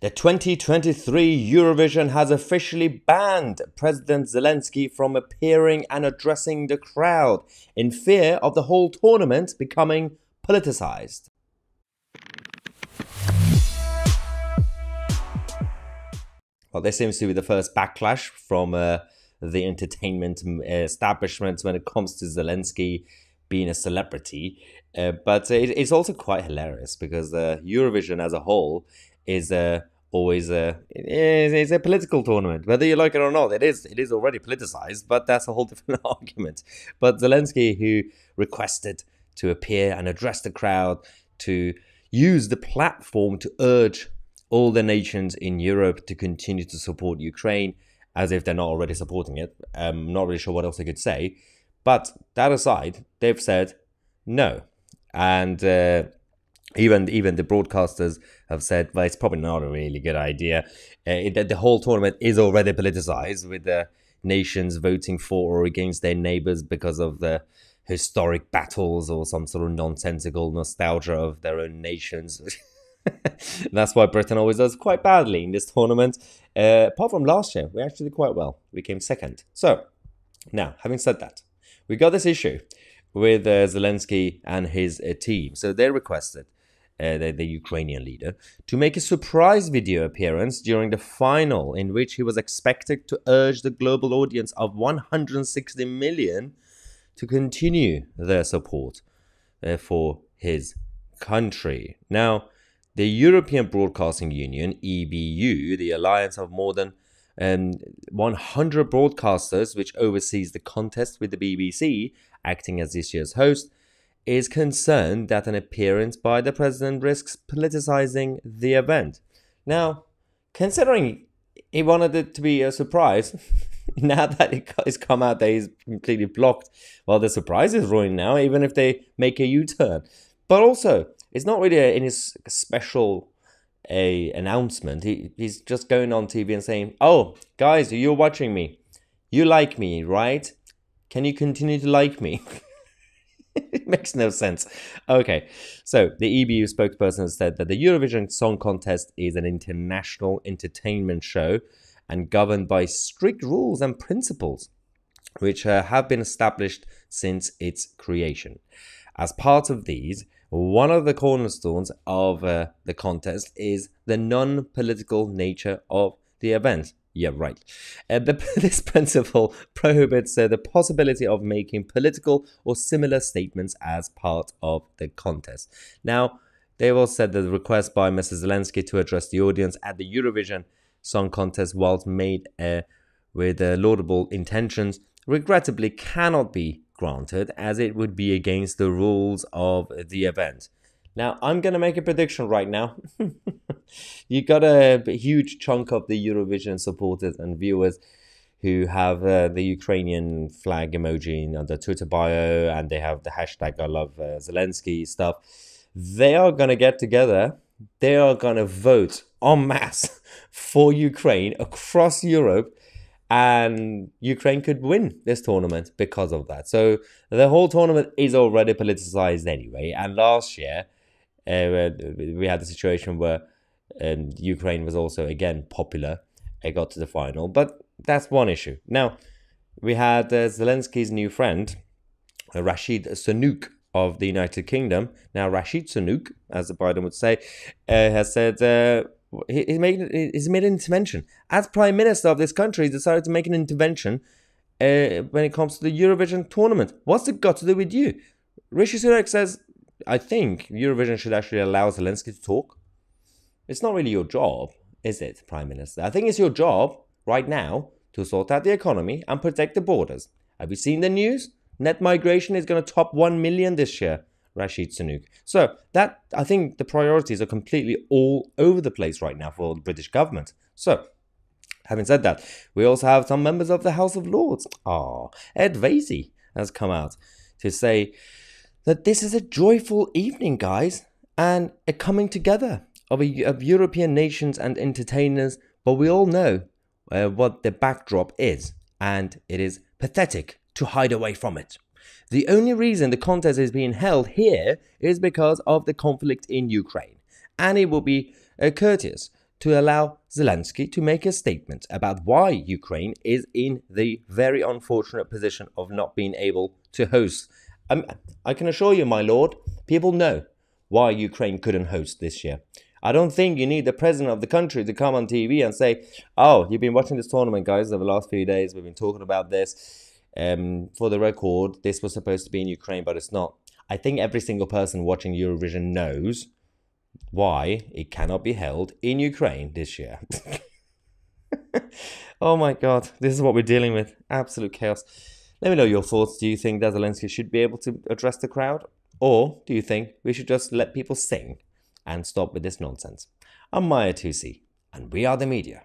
The 2023 Eurovision has officially banned President Zelensky from appearing and addressing the crowd in fear of the whole tournament becoming politicized. Well, this seems to be the first backlash from the entertainment establishment when it comes to Zelensky being a celebrity. But it's also quite hilarious because Eurovision as a whole is always it's a political tournament, whether you like it or not. It is already politicized, but that's a whole different argument. But Zelensky, who requested to appear and address the crowd, to use the platform to urge all the nations in Europe to continue to support Ukraine, as if they're not already supporting it. I'm not really sure what else I could say. But that aside, they've said no. And even the broadcasters have said, well, it's probably not a really good idea. The whole tournament is already politicized, with the nations voting for or against their neighbors because of the historic battles or some sort of nonsensical nostalgia of their own nations. That's why Britain always does quite badly in this tournament. Apart from last year, we actually did quite well. We came second. So, now, having said that, we got this issue with Zelensky and his team. So they requested the Ukrainian leader to make a surprise video appearance during the final, in which he was expected to urge the global audience of 160 million to continue their support for his country. Now, the European Broadcasting Union, EBU, the alliance of more than 100 broadcasters which oversees the contest with the BBC, acting as this year's host, is concerned that an appearance by the president risks politicizing the event. Now, considering he wanted it to be a surprise, now that it's come out that he's completely blocked, well, the surprise is ruined now, even if they make a U-turn. But also, it's not really any special announcement. He's just going on TV and saying, oh, guys, you're watching me. You like me, right? Can you continue to like me? It makes no sense. Okay, so the EBU spokesperson said that the Eurovision Song Contest is an international entertainment show and governed by strict rules and principles, which have been established since its creation. As part of these, one of the cornerstones of the contest is the non-political nature of the event. Yeah, right. This principle prohibits the possibility of making political or similar statements as part of the contest. Now, they also said that the request by Mr. Zelensky to address the audience at the Eurovision Song Contest, whilst made with laudable intentions, regrettably cannot be granted, as it would be against the rules of the event. Now, I'm going to make a prediction right now. You got a huge chunk of the Eurovision supporters and viewers who have the Ukrainian flag emoji on their Twitter bio, and they have the hashtag I love Zelensky stuff. They are going to get together. They are going to vote en masse for Ukraine across Europe, and Ukraine could win this tournament because of that. So the whole tournament is already politicized anyway. And last year, we had the situation where Ukraine was also, again, popular. It got to the final. But that's one issue. Now, we had Zelensky's new friend, Rashid Sunak of the United Kingdom. Now, Rashid Sunak, as the Biden would say, has said... He's made an intervention. As Prime Minister of this country, he decided to make an intervention when it comes to the Eurovision tournament. What's it got to do with you? Rishi Sunak says, I think Eurovision should actually allow Zelensky to talk. It's not really your job, is it, Prime Minister? I think it's your job right now to sort out the economy and protect the borders. Have you seen the news? Net migration is going to top 1 million this year. Rashid Sunak. So that, I think the priorities are completely all over the place right now for the British government. So, having said that, we also have some members of the House of Lords. Ed Vasey has come out to say that this is a joyful evening, guys, and a coming together of European nations and entertainers, but we all know what the backdrop is, and it is pathetic to hide away from it. The only reason the contest is being held here is because of the conflict in Ukraine, and it will be courteous to allow Zelensky to make a statement about why Ukraine is in the very unfortunate position of not being able to host. I can assure you, my lord, people know why Ukraine couldn't host this year. I don't think you need the president of the country to come on TV and say, oh, you've been watching this tournament, guys, over the last few days. We've been talking about this. For the record, this was supposed to be in Ukraine, but it's not. I think every single person watching Eurovision knows why it cannot be held in Ukraine this year. Oh my God, this is what we're dealing with. Absolute chaos. Let me know your thoughts. Do you think that Zelensky should be able to address the crowd? Or do you think we should just let people sing and stop with this nonsense? I'm Mahyar Tousi, and we are the media.